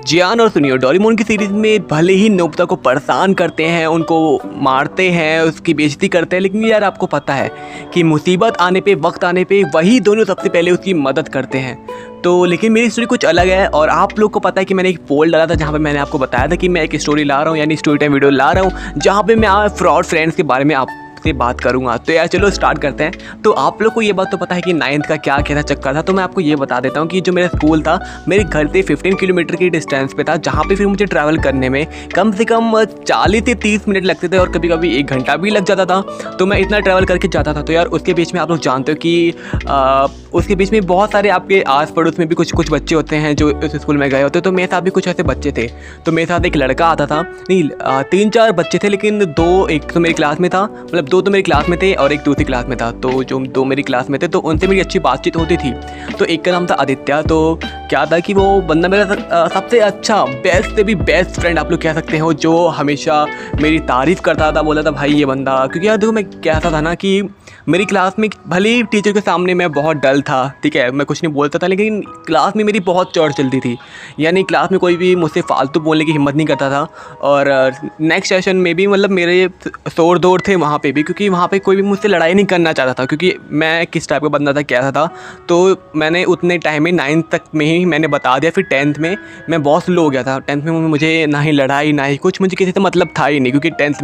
जियान और सुनियो, डोरेमोन की सीरीज़ में भले ही नोबिता को परेशान करते हैं, उनको मारते हैं, उसकी बेइज्जती करते हैं, लेकिन यार आपको पता है कि मुसीबत आने पे, वक्त आने पे वही दोनों सबसे पहले उसकी मदद करते हैं। तो लेकिन मेरी स्टोरी कुछ अलग है और आप लोग को पता है कि मैंने एक पोल डाला था जहाँ पे मैंने आपको बताया था कि मैं एक स्टोरी ला रहा हूँ, यानी स्टोरी टाइम वीडियो ला रहा हूँ जहाँ पे मैं फ्रॉड फ्रेंड्स के बारे में से बात करूंगा। तो यार चलो स्टार्ट करते हैं। तो आप लोग को ये बात तो पता है कि 9th का क्या कहता चक्कर था, तो मैं आपको ये बता देता हूँ कि जो मेरा स्कूल था मेरे घर से 15 किलोमीटर की डिस्टेंस पे था, जहाँ पे फिर मुझे ट्रैवल करने में कम से कम 40 से 30 मिनट लगते थे और कभी कभी 1 घंटा भी लग जाता था। तो मैं इतना ट्रैवल करके जाता था। तो यार उसके बीच में आप लोग जानते हो कि उसके बीच में बहुत सारे आपके आस पड़ोस में भी कुछ बच्चे होते हैं जो उस स्कूल में गए होते। तो मेरे साथ भी कुछ ऐसे बच्चे थे। तो मेरे साथ एक लड़का आता था, नहीं 3-4 बच्चे थे, लेकिन एक तो मेरी क्लास में था, मतलब 2 तो मेरी क्लास में थे और एक दूसरी क्लास में था। तो जो 2 मेरी क्लास में थे तो उनसे मेरी अच्छी बातचीत होती थी। तो एक का नाम था आदित्य। तो क्या था कि वो बंदा मेरा सबसे अच्छा बेस्ट से भी बेस्ट फ्रेंड आप लोग कह सकते हो, जो हमेशा मेरी तारीफ़ करता था, बोला था भाई ये बंदा। क्योंकि यार देखो मैं कहता था ना कि मेरी क्लास में भले ही टीचर के सामने मैं बहुत डल था, ठीक है, मैं कुछ नहीं बोलता था, लेकिन क्लास में मेरी बहुत चढ़ चलती थी। यानी क्लास में कोई भी मुझसे फालतू बोलने की हिम्मत नहीं करता था। और नेक्स्ट सेशन में भी मतलब मेरे शोर दौर थे वहाँ पे भी, क्योंकि वहाँ पे कोई भी मुझसे लड़ाई नहीं करना चाहता था, क्योंकि मैं किस टाइप का बंदा था कैसा था। तो मैंने उतने टाइम में 9th तक में ही मैंने बता दिया। फिर 10th में मैं बहुत स्लो हो गया था। 10th में मुझे ना ही लड़ाई ना ही कुछ, मुझे किसी से मतलब था ही नहीं, क्योंकि 10th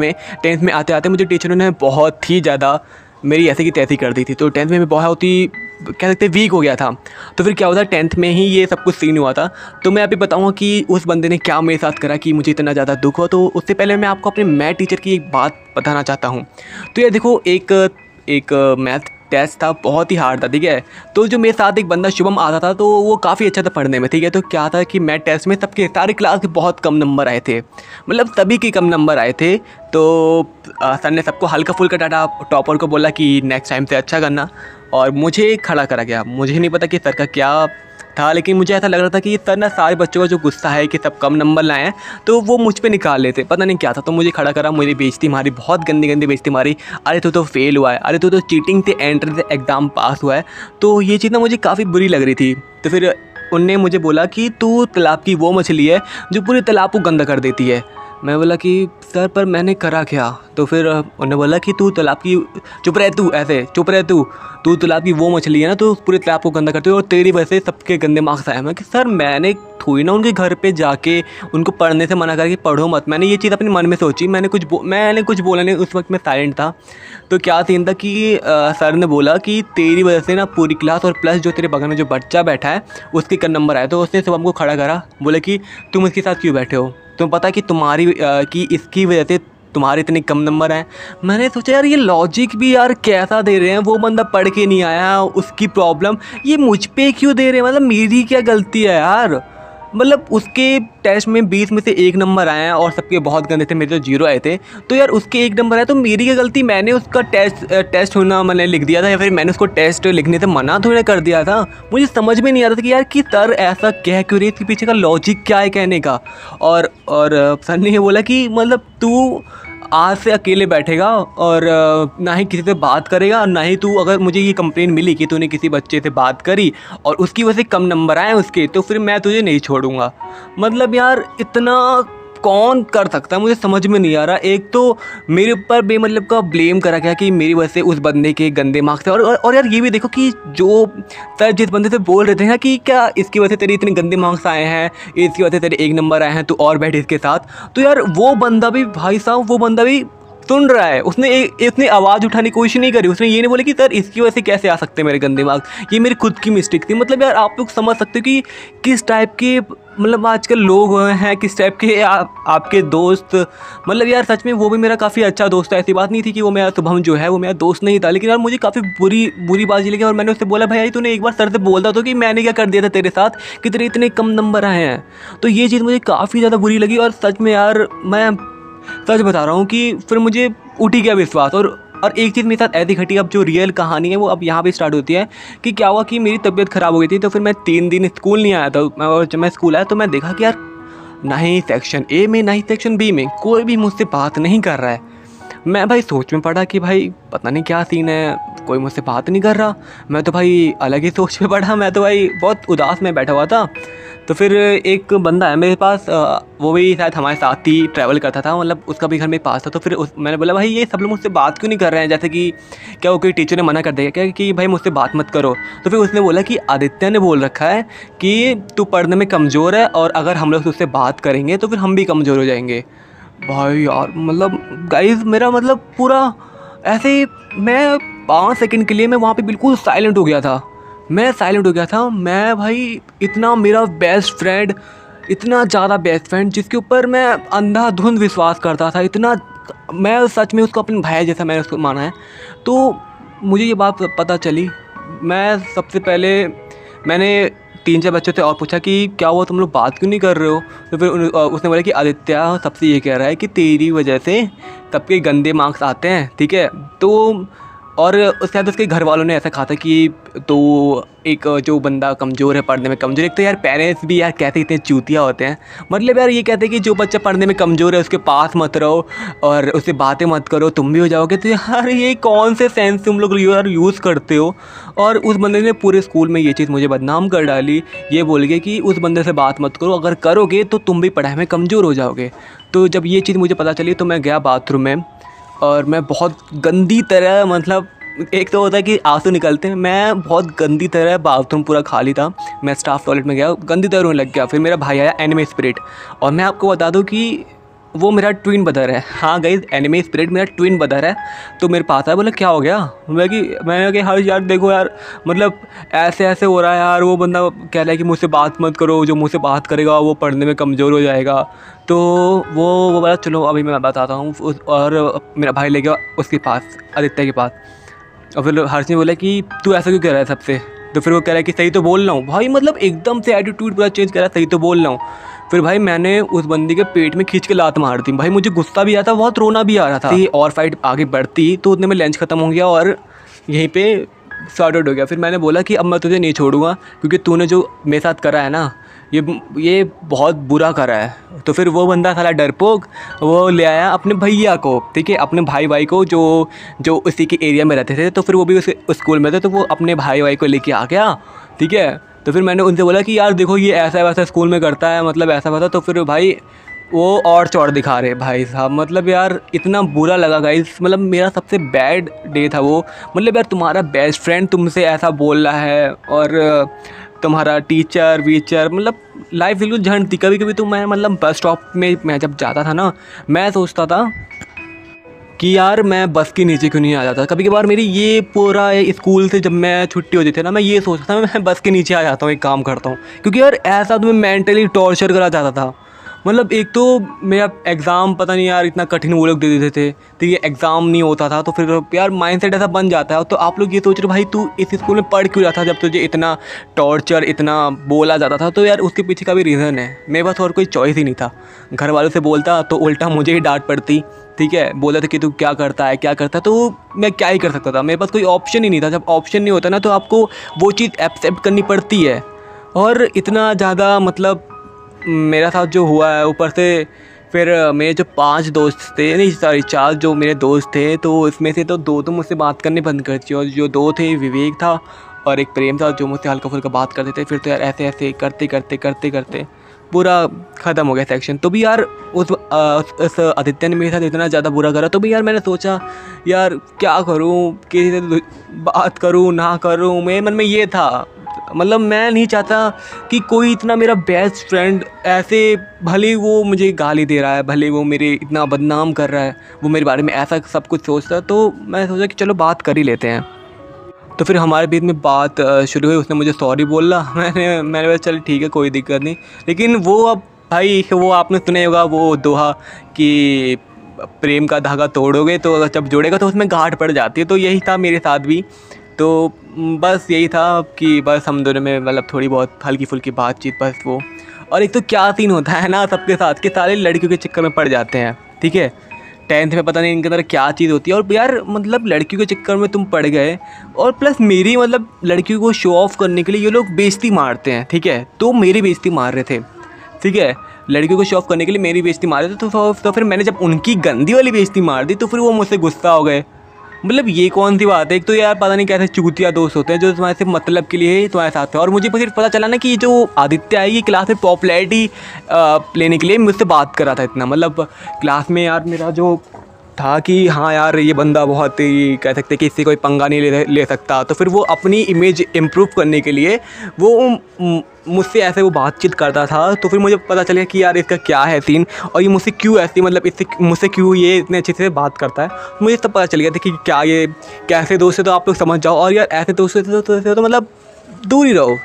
में आते आते मुझे टीचरों ने बहुत ही ज़्यादा मेरी ऐसे की तैसी कर दी थी। तो 10th में मैं बहुत ही कह सकते वीक हो गया था। तो फिर क्या हुआ था, 10th में ही ये सब कुछ सीन हुआ था। तो मैं अभी बताऊँगा कि उस बंदे ने क्या मेरे साथ करा कि मुझे इतना ज़्यादा दुख हुआ। तो उससे पहले मैं आपको अपने मैथ टीचर की एक बात बताना चाहता हूँ। तो यार देखो एक मैथ टेस्ट था, बहुत ही हार्ड था, ठीक है। तो जो मेरे साथ एक बंदा शुभम आता था, तो वो काफ़ी अच्छा था पढ़ने में, ठीक है। तो क्या था कि मैथ टेस्ट में सबके सारे क्लास के बहुत कम नंबर आए थे, मतलब सभी के कम नंबर आए थे। तो सर ने सबको हल्का फुल्का डाटा, टॉपर को बोला कि नेक्स्ट टाइम से अच्छा करना, और मुझे खड़ा करा गया। मुझे नहीं पता कि सर का क्या था, लेकिन मुझे ऐसा लग रहा था कि सर ना सारे बच्चों का जो गुस्सा है कि सब कम नंबर लाए हैं, तो वो मुझ पे निकाल लेते, पता नहीं क्या था। तो मुझे खड़ा करा, मुझे बेइज्जती मारी, बहुत गंदी गंदी बेइज्जती मारी। अरे तू तो फेल हुआ है, अरे तू तो चीटिंग से एंट्रेंस एग्ज़ाम पास हुआ है। तो ये चीज़ ना मुझे काफ़ी बुरी लग रही थी। तो फिर उनने मुझे बोला कि तू तालाब की वो मछली है जो पूरे तालाब को गंदा कर देती है। मैं बोला कि सर पर मैंने करा क्या? तो फिर उन्होंने बोला कि तू तालाब की, चुप रह तू, ऐसे चुप रह तू तालाब की वो मछली है ना, तो पूरे तालाब को गंदा करती है और तेरी वजह से सबके गंदे मार्क्स आए। मैं कि सर मैंने थोड़ी ना उनके घर पे जाके उनको पढ़ने से मना करके पढ़ो मत, मैंने ये चीज़ अपने मन में सोची। मैंने कुछ बोला नहीं, उस वक्त मैं साइलेंट था। तो क्या सीन था कि सर ने बोला कि तेरी वजह से ना पूरी क्लास और प्लस जो तेरे बगल में जो बच्चा बैठा है उसके कम नंबर आए। तो उसने सब हमको खड़ा करा, बोले कि तुम इसके साथ क्यों बैठे हो, तुम्हें पता कि कि इसकी वजह से तुम्हारे इतने कम नंबर हैं। मैंने सोचा यार ये लॉजिक भी यार कैसा दे रहे हैं, वो बंदा पढ़ के नहीं आया, उसकी प्रॉब्लम ये मुझ पे क्यों दे रहे हैं, मतलब मेरी क्या गलती है यार। मतलब उसके टेस्ट में 20 में से 1 नंबर आए हैं और सबके बहुत गंदे थे, मेरे तो 0 आए थे। तो यार उसके 1 नंबर आए, तो मेरी क्या गलती, मैंने उसका टेस्ट होना मैंने लिख दिया था, या फिर मैंने उसको टेस्ट लिखने से मना थोड़ा कर दिया था। मुझे समझ में नहीं आ रहा था कि यार कि सर ऐसा कह क्यों रही, इसके पीछे का लॉजिक क्या है कहने का। और सर ने ये बोला कि मतलब तू आज से अकेले बैठेगा और ना ही किसी से बात करेगा, ना ही तू, अगर मुझे ये कंप्लेन मिली कि तूने किसी बच्चे से बात करी और उसकी वजह से कम नंबर आए उसके, तो फिर मैं तुझे नहीं छोड़ूंगा। मतलब यार इतना कौन कर सकता है, मुझे समझ में नहीं आ रहा। एक तो मेरे ऊपर बेमतलब का ब्लेम करा गया कि मेरी वजह से उस बंदे के गंदे मार्क्स थे, और यार ये भी देखो कि जो सर जिस बंदे से बोल रहे थे ना कि क्या इसकी वजह से तेरे इतने गंदे मार्क्स आए हैं, इसकी वजह से तेरे 1 नंबर आए हैं, तू और बैठ इसके साथ। तो यार वो बंदा भी, भाई साहब वो बंदा भी सुन रहा है, उसने आवाज़ उठाने की कोशिश नहीं करी। उसने ये नहीं बोला कि सर इसकी वजह से कैसे आ सकते हैं मेरे गंदे मार्क्स, ये मेरी खुद की मिस्टेक थी। मतलब यार आप लोग समझ सकते हो कि किस टाइप के मतलब आजकल लोग हैं, किस टाइप के आपके दोस्त। मतलब यार सच में वो भी मेरा काफ़ी अच्छा दोस्त है, ऐसी बात नहीं थी कि वो मेरा शुभम जो है वो मेरा दोस्त नहीं था। लेकिन यार मुझे काफ़ी बुरी बात ये लगी, और मैंने उससे बोला भाई तूने एक बार सर से बोलता तो कि मैंने क्या कर दिया था तेरे साथ कि तेरे इतने कम नंबर आए हैं। तो ये चीज़ मुझे काफ़ी ज़्यादा बुरी लगी, और सच में यार मैं सच बता रहा हूँ कि फिर मुझे उठ ही गया विश्वास। और एक चीज़ मेरे साथ ऐसी घटी, अब जो रियल कहानी है वो अब यहाँ पे स्टार्ट होती है कि क्या हुआ कि मेरी तबीयत ख़राब हो गई थी। तो फिर मैं 3 दिन स्कूल नहीं आया था, और जब मैं स्कूल आया तो मैं देखा कि यार ना ही सेक्शन ए में ना ही सेक्शन बी में कोई भी मुझसे बात नहीं कर रहा है। मैं भाई सोच में पड़ा कि भाई पता नहीं क्या सीन है, कोई मुझसे बात नहीं कर रहा। मैं तो भाई अलग ही सोच में पड़ा, मैं तो भाई बहुत उदास में बैठा हुआ था। तो फिर एक बंदा है मेरे पास, वो भी शायद हमारे साथ ही ट्रैवल करता था, मतलब उसका भी घर मेरे पास था। तो फिर मैंने बोला भाई ये सब लोग मुझसे बात क्यों नहीं कर रहे हैं, जैसे कि क्या वो कोई टीचर ने मना कर दिया क्या कि भाई मुझसे बात मत करो। तो फिर उसने बोला कि आदित्य ने बोल रखा है कि तू पढ़ने में कमज़ोर है और अगर हम लोग तुझसे बात करेंगे तो फिर हम भी कमज़ोर हो जाएंगे। भाई यार मतलब गाइस मेरा मतलब पूरा ऐसे ही मैं 5 सेकंड के लिए मैं वहाँ पे बिल्कुल साइलेंट हो गया था। मैं भाई इतना मेरा बेस्ट फ्रेंड, इतना ज़्यादा बेस्ट फ्रेंड जिसके ऊपर मैं अंधाधुंध विश्वास करता था, इतना मैं सच में उसको अपने भाई जैसा मैंने उसको माना है। तो मुझे ये बात पता चली, मैं सबसे पहले मैंने 3-4 बच्चों से और पूछा कि क्या हुआ तुम लोग बात क्यों नहीं कर रहे हो। तो फिर उसने बोला कि आदित्य सबसे ये कह रहा है कि तेरी वजह से सबके गंदे मार्क्स आते हैं, ठीक है। तो और उसके बाद उसके घर वालों ने ऐसा कहा था कि तो एक जो बंदा कमज़ोर है, पढ़ने में कमज़ोर, एक तो यार पेरेंट्स भी यार कहते इतने चूतिया होते हैं, मतलब यार ये कहते हैं कि जो बच्चा पढ़ने में कमज़ोर है उसके पास मत रहो और उससे बातें मत करो, तुम भी हो जाओगे। तो यार ये कौन से सेंस तुम लोग यार यूज़ करते हो। और उस बंदे ने पूरे स्कूल में ये चीज़ मुझे बदनाम कर डाली, ये बोल के कि उस बंदे से बात मत करो, अगर करोगे तो तुम भी पढ़ाई में कमज़ोर हो जाओगे। तो जब ये चीज़ मुझे पता चली तो मैं गया बाथरूम में और मैं बहुत गंदी तरह, मतलब एक तो होता है कि आंसू निकलते हैं, मैं बहुत गंदी तरह, बाथरूम पूरा खाली था, मैं स्टाफ टॉयलेट में गया, गंदी तरह रोने लग गया। फिर मेरा भाई आया एनिमे स्पिरिट, और मैं आपको बता दूं कि वो मेरा ट्विन ब्रदर है। हाँ गाइस, एनिमे स्पिरिट मेरा ट्विन ब्रदर है। तो मेरे पास आया, बोला क्या हो गया। मैंने कहा हर्ष यार देखो यार, मतलब ऐसे ऐसे हो रहा है यार, वो बंदा कह रहा है कि मुझसे बात मत करो, जो मुझसे बात करेगा वो पढ़ने में कमज़ोर हो जाएगा। तो वो बोला चलो अभी मैं बताता हूँ। और मेरा भाई ले गया उसके पास, आदित्य के पास। और फिर हर्ष ने बोला कि तू ऐसा क्यों कह रहा है सबसे। तो फिर वो कह रहा है कि सही तो बोल रहा हूँ। भाई मतलब एकदम से एटीट्यूड पूरा चेंज करा, सही तो बोल रहा हूँ। फिर भाई मैंने उस बंदी के पेट में खींच के लात मार दी। भाई मुझे गुस्सा भी आया था, बहुत रोना भी आ रहा था। और फाइट आगे बढ़ती तो उतने में लंच ख़त्म हो गया और यहीं पे सॉर्ट आउट हो गया। फिर मैंने बोला कि अब मैं तुझे नहीं छोड़ूंगा, क्योंकि तूने जो मेरे साथ करा है ना, ये बहुत बुरा करा है। तो फिर वो बंदा साला डरपोक, वो ले आया अपने भैया को, ठीक है, अपने भाई को जो उसी के एरिया में रहते थे। तो फिर वो भी उस स्कूल में थे, तो वो अपने भाई को लेके आ गया, ठीक है। तो फिर मैंने उनसे बोला कि यार देखो ये ऐसा वैसा स्कूल में करता है, मतलब ऐसा वैसा। तो फिर भाई वो और चौड़ दिखा रहे भाई साहब, मतलब यार इतना बुरा लगा गाइस, मतलब मेरा सबसे बैड डे था वो। मतलब यार तुम्हारा बेस्ट फ्रेंड तुमसे ऐसा बोल रहा है और तुम्हारा टीचर वीचर, मतलब लाइफ बिल्कुल झंड थी। कभी कभी तो मैं मतलब बस स्टॉप में मैं जब जाता था ना, मैं सोचता था कि यार मैं बस के नीचे क्यों नहीं आ जाता। कभी कभार मेरी ये पूरा स्कूल से जब मैं छुट्टी होती थी ना, मैं ये सोचता था मैं बस के नीचे आ जाता हूँ, एक काम करता हूँ, क्योंकि यार ऐसा तो मैं मेंटली टॉर्चर करा जाता था। मतलब एक तो मेरा एग्ज़ाम पता नहीं यार इतना कठिन वो लोग दे देते थे, तो ये एग्ज़ाम नहीं होता था। तो फिर यार माइंडसेट ऐसा बन जाता है। तो आप लोग ये सोच रहे भाई तू इस स्कूल में पढ़ क्यों रहा था जब तुझे इतना टॉर्चर, इतना बोला जाता था। तो यार उसके पीछे का भी रीज़न है, मेरे पास और कोई चॉइस ही नहीं था। घर वालों से बोलता तो उल्टा मुझे ही डांट पड़ती, ठीक है, बोला था कि तू क्या करता है क्या करता है। तो मैं क्या ही कर सकता था, मेरे पास कोई ऑप्शन ही नहीं था। जब ऑप्शन नहीं होता ना तो आपको वो चीज़ एक्सेप्ट करनी पड़ती है। और इतना ज़्यादा मतलब मेरा साथ जो हुआ है, ऊपर से फिर मेरे जो 5 दोस्त थे, नहीं सॉरी 4 जो मेरे दोस्त थे, तो इसमें से तो 2 तो मुझसे बात करने बंद कर दी, और जो 2 थे विवेक था और एक प्रेम था जो मुझसे हल्का फुल्का बात करते थे। फिर तो यार ऐसे ऐसे करते करते करते करते पूरा ख़त्म हो गया सेक्शन। तो भी यार उस आदित्य ने मेरे साथ इतना ज़्यादा बुरा करा, तो भी यार मैंने सोचा यार क्या करूँ, किसी से बात करूँ ना करूँ। मेरे मन में ये था, मतलब मैं नहीं चाहता कि कोई इतना मेरा बेस्ट फ्रेंड ऐसे, भले वो मुझे गाली दे रहा है, भले वो मेरे इतना बदनाम कर रहा है, वो मेरे बारे में ऐसा सब कुछ सोचता है। तो मैं सोचा कि चलो बात कर ही लेते हैं। तो फिर हमारे बीच में बात शुरू हुई, उसने मुझे सॉरी बोला, मैंने बोला चल ठीक है कोई दिक्कत नहीं। लेकिन वो अब भाई वो आपने सुना होगा वो दोहा कि प्रेम का धागा तोड़ोगे तो जब जोड़ेगा तो उसमें गांठ पड़ जाती है। तो यही था मेरे साथ भी। तो बस यही था कि बस हम दोनों में मतलब थोड़ी बहुत हल्की फुल्की बातचीत बस वो। और एक तो क्या सीन होता है ना सबके साथ कि सारे लड़कियों के चक्कर में पड़ जाते हैं, ठीक है। 10th में पता नहीं इनके अंदर क्या चीज़ होती है, और यार मतलब लड़कियों के चक्कर में तुम पड़ गए, और प्लस मेरी मतलब लड़कियों को शो ऑफ करने के लिए ये लोग बेइज्जती मारते हैं, ठीक है। तो मेरी बेइज्जती मार रहे थे, ठीक है, लड़कियों को शो ऑफ करने के लिए मेरी बेइज्जती मार रहे थे। तो फिर मैंने जब उनकी गंदी वाली बेइज्जती मार दी तो फिर वो मुझसे गुस्सा हो गए। मतलब ये कौन सी बात है। एक तो यार पता नहीं कैसे चूतिया दोस्त होते हैं जो तुम्हारे सिर्फ मतलब के लिए तुम्हारे साथ है। और मुझे फिर पता चला ना कि ये जो आदित्य है ये क्लास में पॉपुलैरिटी लेने के लिए मुझसे बात कर रहा था इतना। मतलब क्लास में यार मेरा जो था कि हाँ यार ये बंदा बहुत ही कह सकते कि इससे कोई पंगा नहीं ले सकता। तो फिर वो अपनी इमेज इम्प्रूव करने के लिए वो मुझसे ऐसे वो बातचीत करता था। तो फिर मुझे पता चला कि यार इसका क्या है सीन और ये मुझसे क्यों ऐसी मतलब इससे मुझसे क्यों ये इतने अच्छे से बात करता है। मुझे तब पता चल गया था कि क्या ये कैसे दोस्त है। तो आप लोग समझ जाओ। और यार ऐसे दोस्तों से तो मतलब दूर ही रहो,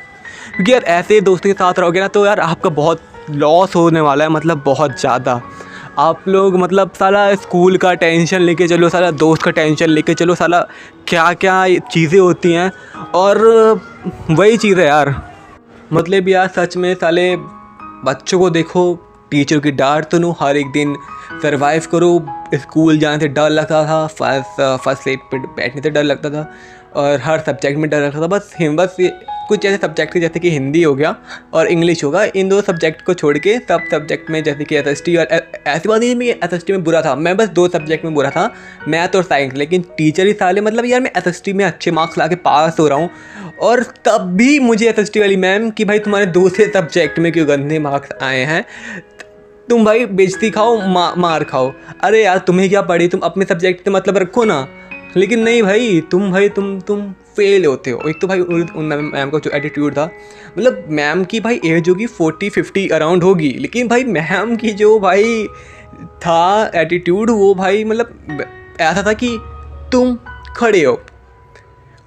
क्योंकि यार ऐसे दोस्तों के साथ रहोगे ना तो यार आपका बहुत लॉस होने वाला है, मतलब बहुत ज़्यादा। आप लोग मतलब साला स्कूल का टेंशन लेके चलो, साला दोस्त का टेंशन लेके चलो, साला क्या क्या चीज़ें होती हैं। और वही चीज़ है यार, मतलब यार सच में साले बच्चों को देखो, टीचर की डांट सुनो, हर एक दिन सरवाइव करो। स्कूल जाने से डर लगता था, फर्स्ट सीट पे बैठने से डर लगता था और हर सब्जेक्ट में डर लगता था। बस ये कुछ ऐसे सब्जेक्ट जैसे कि हिंदी हो गया और इंग्लिश होगा, इन दो सब्जेक्ट को छोड़ के सब सब्जेक्ट में जैसे कि एसएसटी और ऐसी बात नहीं मैं एसएसटी में बुरा था, मैं बस 2 सब्जेक्ट में बुरा था, मैथ और साइंस। लेकिन टीचर ही साले मतलब यार मैं एसएसटी में अच्छे मार्क्स ला के पास हो रहा हूँ और तब भी मुझे एसएसटी वाली मैम कि भाई तुम्हारे दूसरे सब्जेक्ट में क्यों गंदे मार्क्स आए हैं, तुम भाई बेइज्जती खाओ, मार खाओ। अरे यार तुम्हें क्या पड़ी, तुम अपने सब्जेक्ट से मतलब रखो ना। लेकिन नहीं भाई तुम फेल होते हो। एक तो भाई उन मैम का जो एटीट्यूड था, मतलब मैम की भाई एज होगी 40-50 अराउंड होगी, लेकिन भाई मैम की जो भाई था एटीट्यूड वो भाई मतलब ऐसा था कि तुम खड़े हो,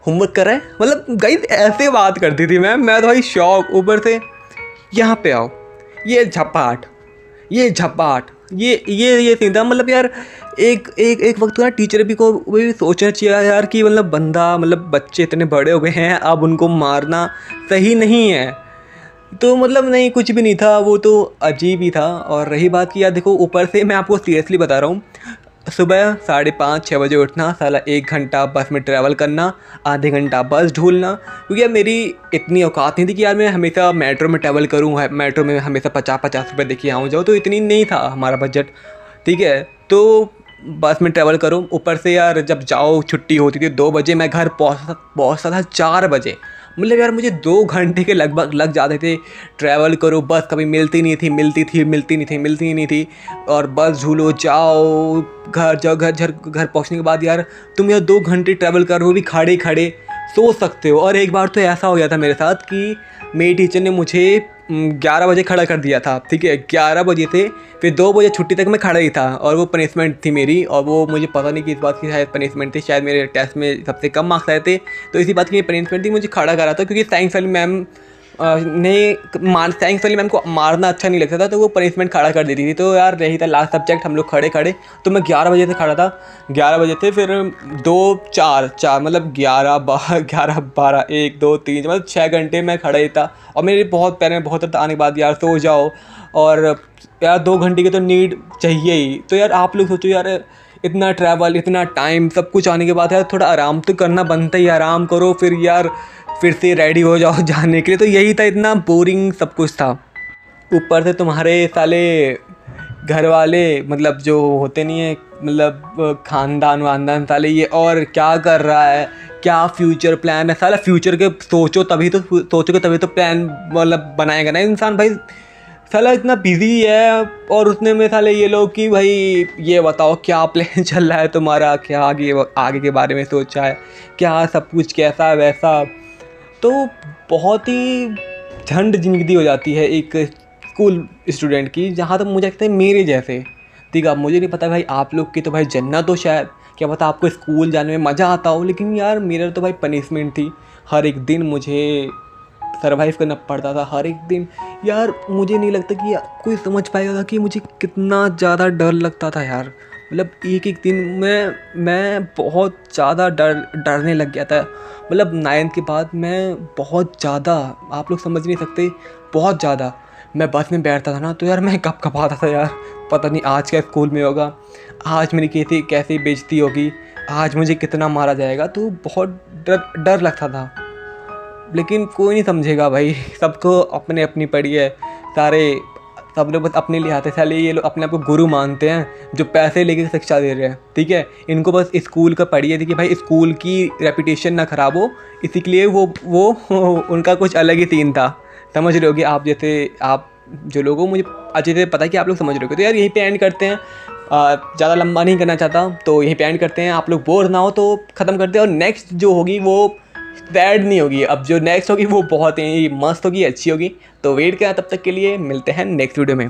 होमवर्क कर रहे हैं, मतलब गाइस ऐसे बात करती थी मैम। मैं तो भाई शौक, ऊपर से यहाँ पे आओ, ये झपाट ये सीन था। मतलब यार एक वक्त ना टीचर भी को भी सोचना चाहिए यार कि मतलब बंदा मतलब बच्चे इतने बड़े हो गए हैं, अब उनको मारना सही नहीं है। तो मतलब नहीं कुछ भी नहीं था, वो तो अजीब ही था। और रही बात कि यार देखो, ऊपर से मैं आपको सीरियसली बता रहा हूँ, सुबह 5:30-6 बजे उठना, साला 1 घंटा बस में ट्रैवल करना, आधे घंटा बस ढूंढना, क्योंकि यार मेरी इतनी औकात नहीं थी कि यार मैं हमेशा मेट्रो में ट्रैवल करूँ, मेट्रो में हमेशा 50-50 रुपये देखिए आऊँ जाऊँ, तो इतनी नहीं था हमारा बजट, ठीक है। तो बस में ट्रैवल करो, ऊपर से यार जब जाओ छुट्टी होती थी 2 बजे, मैं घर पहुँचता था 4 बजे। मतलब यार मुझे 2 घंटे के लगभग लग जाते थे ट्रैवल करो, बस कभी मिलती नहीं थी। और बस झूलो जाओ, घर जाओ, घर पहुंचने के बाद यार तुम यार 2 घंटे ट्रैवल करो, वो भी खड़े खड़े सोच सकते हो। और एक बार तो ऐसा हो गया था मेरे साथ कि मेरी टीचर ने मुझे 11 बजे खड़ा कर दिया था, ठीक है, 11 बजे से फिर 2 बजे छुट्टी तक मैं खड़ा ही था। और वो पनिशमेंट थी मेरी, और वो मुझे पता नहीं कि इस बात की शायद पनिशमेंट थी, शायद मेरे टेस्ट में सबसे कम मार्क्स आए थे, तो इसी बात की पनिशमेंट थी, मुझे खड़ा करा था। क्योंकि साइंस वाली मैम साइंस वाली मैम को मारना अच्छा नहीं लगता था, तो वो पनिशमेंट खड़ा कर देती थी। तो यार यही था लास्ट सब्जेक्ट, हम लोग खड़े खड़े, तो मैं 11 बजे से खड़ा था, 11 बजे थे, फिर 2-4 मतलब 11-12 1-2-3 मतलब 6 घंटे मैं खड़ा ही था। और मेरे बहुत पैर में बहुत दर्द आने के बाद यार सो जाओ, और यार 2 घंटे की तो नीड चाहिए ही। तो यार आप लोग सोचो यार, इतना ट्रैवल, इतना टाइम, सब कुछ आने के बाद यार थोड़ा आराम तो करना बनता ही, आराम करो, फिर यार फिर से रेडी हो जाओ जाने के लिए। तो यही था, इतना बोरिंग सब कुछ था। ऊपर से तुम्हारे साले घर वाले मतलब जो होते नहीं है, मतलब खानदान वानदान, साले ये और क्या कर रहा है, क्या फ्यूचर प्लान है, साला फ्यूचर के सोचोगे तभी तो प्लान मतलब बनाएगा ना इंसान। भाई साला इतना बिजी है, और उसने में साले ये लोग कि भाई ये बताओ क्या प्लान चल रहा है तुम्हारा, क्या आगे के बारे में सोचा है, क्या सब कुछ कैसा है वैसा। तो बहुत ही झंड जिंदगी हो जाती है एक स्कूल स्टूडेंट की, जहाँ तक मुझे लगता है मेरे जैसे, ठीक है। मुझे नहीं पता भाई आप लोग की तो भाई जन्नत हो शायद, क्या पता आपको स्कूल जाने में मज़ा आता हो, लेकिन यार मेरा तो भाई पनिशमेंट थी। हर एक दिन मुझे सर्वाइव करना पड़ता था, हर एक दिन। यार मुझे नहीं लगता कि कोई समझ पाएगा कि मुझे कितना ज़्यादा डर लगता था यार। मतलब एक दिन मैं बहुत ज़्यादा डरने लग गया था। मतलब 9th के बाद मैं बहुत ज़्यादा, आप लोग समझ नहीं सकते, बहुत ज़्यादा। मैं बस में बैठता था ना तो यार मैं कँपकँपाता था यार, पता नहीं आज क्या स्कूल में होगा, आज मेरी कैसी बेइज्जती होगी, आज मुझे कितना मारा जाएगा। तो बहुत डर लगता था। लेकिन कोई नहीं समझेगा भाई, सबको अपने अपनी पड़ी है, सारे सब लोग बस अपने लिए आते साले, ये लोग अपने आप को गुरु मानते हैं जो पैसे लेके शिक्षा दे रहे हैं, ठीक है। इनको बस स्कूल का पढ़िए थी कि भाई स्कूल की रेपुटेशन ना ख़राब हो, इसी के लिए वो उनका कुछ अलग ही सीन था, समझ रहे होगे आप। जैसे आप जो लोगों, मुझे अच्छे से पता है कि आप लोग समझ रहे होगे। तो यार यहीं पे एंड करते हैं, ज़्यादा लंबा नहीं करना चाहता, तो यहीं पे एंड करते हैं। आप लोग बोर ना हो तो ख़त्म करते हैं, और नेक्स्ट जो होगी वो सैड नहीं होगी, अब जो नेक्स्ट होगी वो बहुत ही मस्त होगी, अच्छी होगी। तो वेट करें, तब तक के लिए मिलते हैं नेक्स्ट वीडियो में।